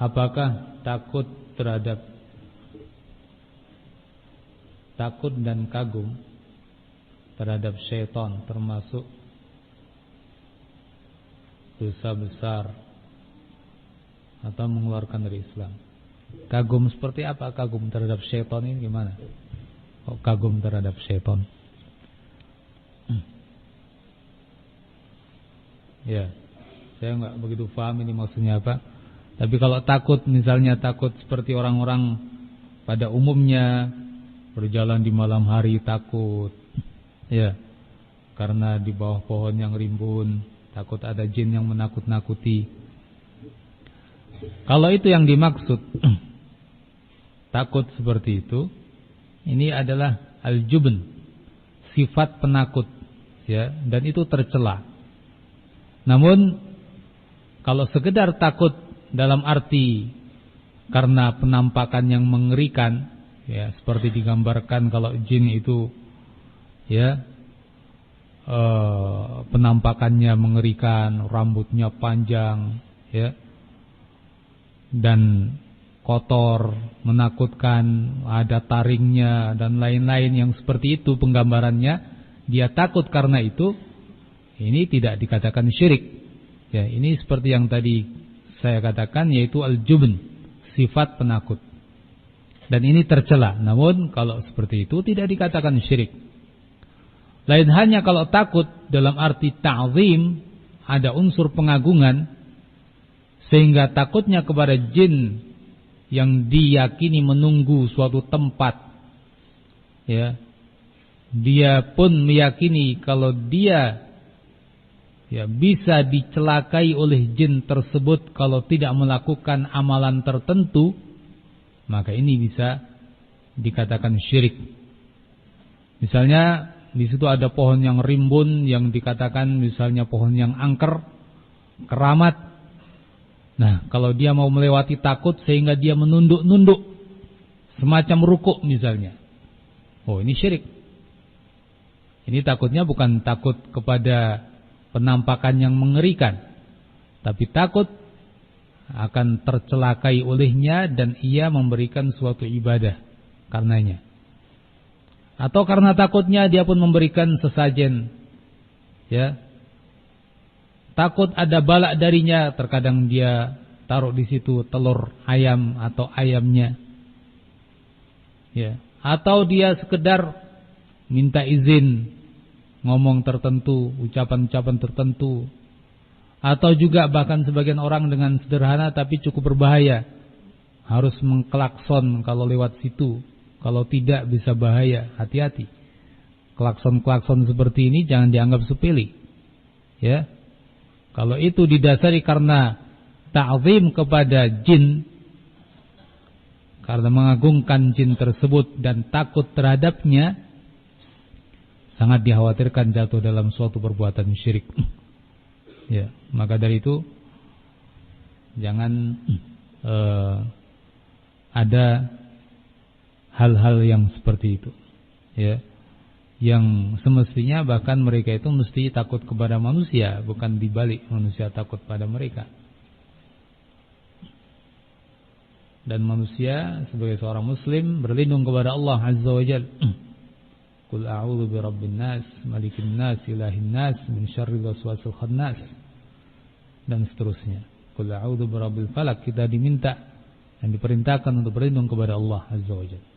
apakah takut dan kagum terhadap syaitan termasuk dosa besar atau mengeluarkan dari Islam? Kagum seperti apa? Kagum terhadap syaitan ini gimana? Kok kagum terhadap syaitan? Ya, saya nggak begitu paham ini maksudnya apa. Tapi kalau takut, misalnya takut seperti orang-orang pada umumnya berjalan di malam hari takut, ya, karena di bawah pohon yang rimbun, takut ada jin yang menakut-nakuti. Kalau itu yang dimaksud, takut seperti itu, ini adalah al-jubn, sifat penakut, ya, dan itu tercela. Namun kalau sekedar takut dalam arti karena penampakan yang mengerikan, ya, seperti digambarkan kalau jin itu, ya, penampakannya mengerikan, rambutnya panjang, ya, dan kotor, menakutkan, ada taringnya dan lain-lain yang seperti itu penggambarannya, dia takut karena itu. Ini tidak dikatakan syirik. Ya, ini seperti yang tadi saya katakan, yaitu al-jubn, sifat penakut. Dan ini tercela. Namun kalau seperti itu tidak dikatakan syirik. Lain hanya kalau takut dalam arti ta'zim, ada unsur pengagungan, sehingga takutnya kepada jin yang diyakini menunggu suatu tempat, ya, dia pun meyakini kalau dia, ya, bisa dicelakai oleh jin tersebut kalau tidak melakukan amalan tertentu, maka ini bisa dikatakan syirik. Misalnya di situ ada pohon yang rimbun yang dikatakan misalnya pohon yang angker, keramat. Nah, kalau dia mau melewati takut sehingga dia menunduk-nunduk semacam rukuk misalnya, oh, ini syirik. Ini takutnya bukan takut kepada penampakan yang mengerikan, tapi takut akan tercelakai olehnya dan ia memberikan suatu ibadah karenanya. Atau karena takutnya dia pun memberikan sesajen, ya. Takut ada balak darinya, terkadang dia taruh di situ telur ayam atau ayamnya, ya. Atau dia sekedar minta izin ngomong tertentu, ucapan-ucapan tertentu. Atau juga bahkan sebagian orang dengan sederhana tapi cukup berbahaya, harus mengklakson kalau lewat situ, kalau tidak bisa bahaya, hati-hati. Klakson-klakson seperti ini jangan dianggap sepele, ya. Kalau itu didasari karena ta'zim kepada jin, karena mengagungkan jin tersebut dan takut terhadapnya, sangat dikhawatirkan jatuh dalam suatu perbuatan syirik. Ya, maka dari itu jangan ada hal-hal yang seperti itu, ya, yang semestinya bahkan mereka itu mesti takut kepada manusia, bukan dibalik manusia takut pada mereka. Dan manusia sebagai seorang muslim berlindung kepada Allah Azza wa Jalla. Qul a'udzu birabbin nas, malikin nas, ilahin nas, min syarril waswasil khannas, dan seterusnya. Qul a'udzu birabbil falaq, kita diminta dan diperintahkan untuk berlindung kepada Allah Azza wa Jalla.